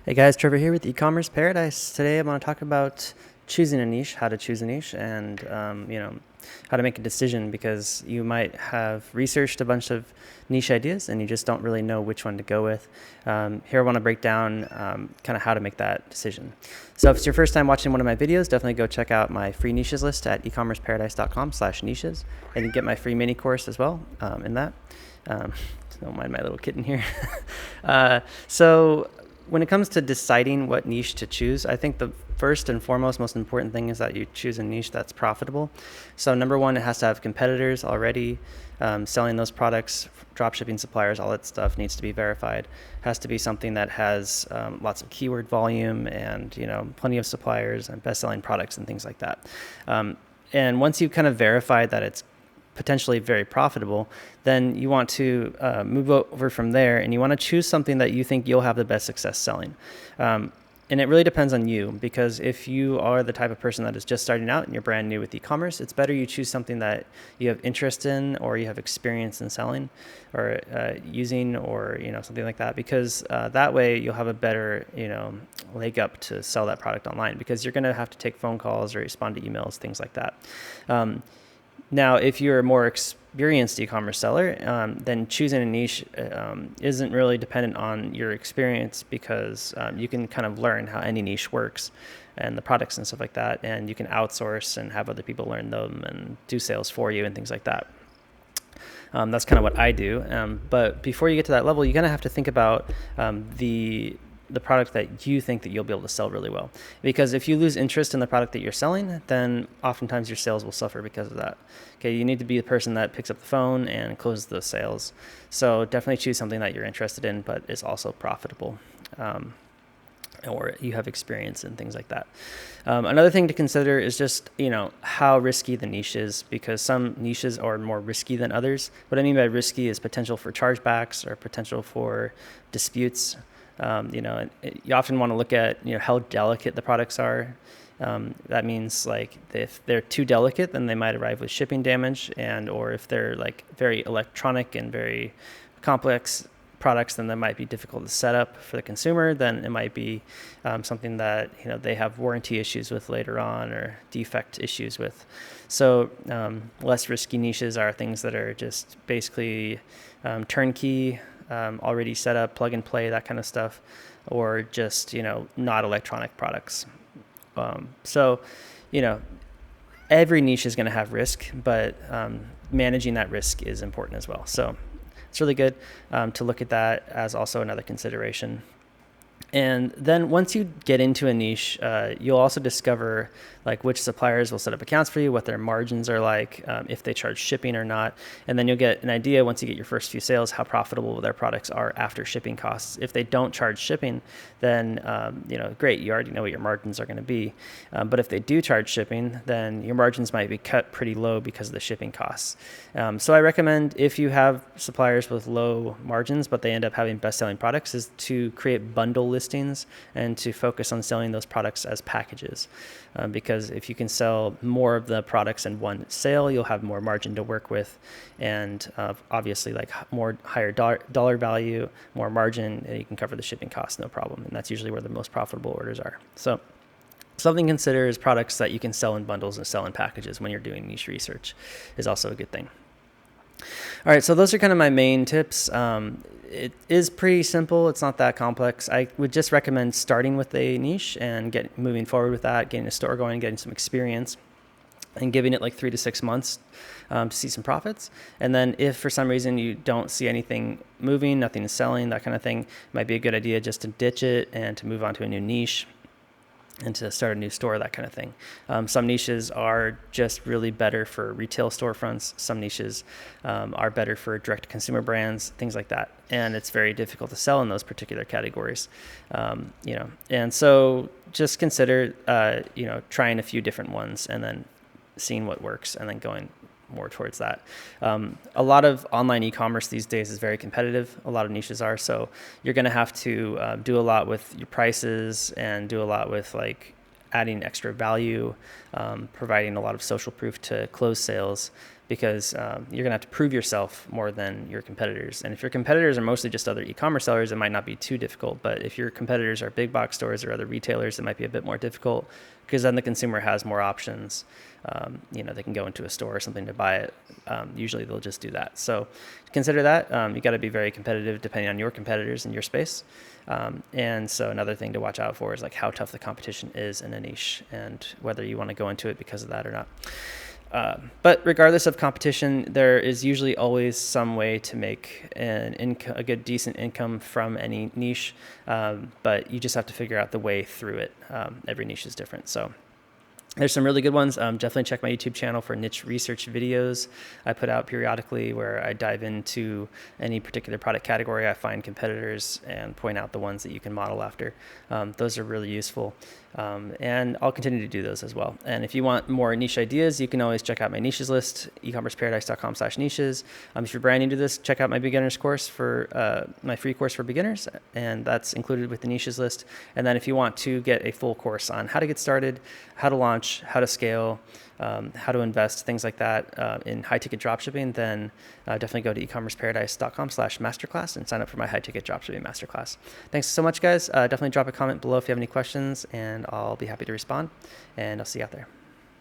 Hey guys, Trevor here with eCommerce Paradise. Today I'm going to talk about choosing a niche, how to choose a niche, and how to make a decision because you might have researched a bunch of niche ideas and you just don't really know which one to go with. Here I want to break down kind of how to make that decision. So if it's your first time watching one of my videos, definitely go check out my free niches list at ecommerceparadise.com/niches, and you get my free mini course as well in that. Don't mind my little kitten here. So when it comes to deciding what niche to choose, I think the first and foremost most important thing is that you choose a niche that's profitable. So number one, it has to have competitors already selling those products, dropshipping suppliers, all that stuff needs to be verified. It has to be something that has lots of keyword volume and plenty of suppliers and best-selling products and things like that. And once you've kind of verified that it's potentially very profitable, then you want to move over from there and you want to choose something that you think you'll have the best success selling. And it really depends on you, because if you are the type of person that is just starting out and you're brand new with e-commerce, it's better you choose something that you have interest in or you have experience in selling or using or something like that, because that way you'll have a better leg up to sell that product online, because you're going to have to take phone calls or respond to emails, things like that. Now, if you're a more experienced e-commerce seller, then choosing a niche isn't really dependent on your experience, because you can kind of learn how any niche works and the products and stuff like that, and you can outsource and have other people learn them and do sales for you and things like that. That's kind of what I do. But before you get to that level, you're going to have to think about the product that you think that you'll be able to sell really well. Because if you lose interest in the product that you're selling, then oftentimes your sales will suffer because of that. Okay, you need to be the person that picks up the phone and closes those sales. So definitely choose something that you're interested in, but is also profitable. Or you have experience in things like that. Another thing to consider is just, how risky the niche is, because some niches are more risky than others. What I mean by risky is potential for chargebacks or potential for disputes. You often want to look at, how delicate the products are. That means like if they're too delicate, then they might arrive with shipping damage, or if they're like very electronic and very complex products, then that might be difficult to set up for the consumer. Then it might be something that they have warranty issues with later on, or defect issues with. So less risky niches are things that are just basically turnkey, already set up, plug and play, that kind of stuff, or just not electronic products. So every niche is going to have risk, but managing that risk is important as well. So it's really good to look at that as also another consideration. And then once you get into a niche, you'll also discover like which suppliers will set up accounts for you, what their margins are like, if they charge shipping or not. And then you'll get an idea once you get your first few sales, how profitable their products are after shipping costs. If they don't charge shipping, then, great, you already know what your margins are going to be. But if they do charge shipping, then your margins might be cut pretty low because of the shipping costs. So I recommend, if you have suppliers with low margins, but they end up having best-selling products, is to create bundle listings and to focus on selling those products as packages. Because if you can sell more of the products in one sale, you'll have more margin to work with, and obviously like more higher dollar value, more margin, and you can cover the shipping costs no problem. And that's usually where the most profitable orders are. So something to consider is products that you can sell in bundles and sell in packages when you're doing niche research is also a good thing. All right, so those are kind of my main tips. It is pretty simple. It's not that complex. I would just recommend starting with a niche and moving forward with that, getting a store going, getting some experience, and giving it like 3 to 6 months to see some profits. And then if for some reason you don't see anything moving, nothing is selling, that kind of thing, it might be a good idea just to ditch it and to move on to a new niche and to start a new store, that kind of thing. Some niches are just really better for retail storefronts. Some niches are better for direct consumer brands, things like that. And it's very difficult to sell in those particular categories. And so just consider, trying a few different ones and then seeing what works and then going more towards that. A lot of online e-commerce these days is very competitive. A lot of niches are. So you're going to have to do a lot with your prices and do a lot with like adding extra value, providing a lot of social proof to close sales. because you're going to have to prove yourself more than your competitors. And if your competitors are mostly just other e-commerce sellers, it might not be too difficult. But if your competitors are big box stores or other retailers, it might be a bit more difficult, because then the consumer has more options. They can go into a store or something to buy it. Usually they'll just do that. So consider that. You got to be very competitive depending on your competitors in your space. And so another thing to watch out for is like how tough the competition is in a niche and whether you want to go into it because of that or not. But regardless of competition, there is usually always some way to make a good, decent income from any niche. But you just have to figure out the way through it. Every niche is different. So there's some really good ones. Definitely check my YouTube channel for niche research videos I put out periodically, where I dive into any particular product category. I find competitors and point out the ones that you can model after. Those are really useful. And I'll continue to do those as well. And if you want more niche ideas, you can always check out my niches list, ecommerceparadise.com/niches. If you're brand new to this, check out my beginners course for my free course for beginners, and that's included with the niches list. And then if you want to get a full course on how to get started, how to launch, how to scale, how to invest, things like that in high-ticket dropshipping, then definitely go to ecommerceparadise.com/masterclass and sign up for my high-ticket dropshipping masterclass. Thanks so much, guys. Definitely drop a comment below if you have any questions, and I'll be happy to respond, and I'll see you out there.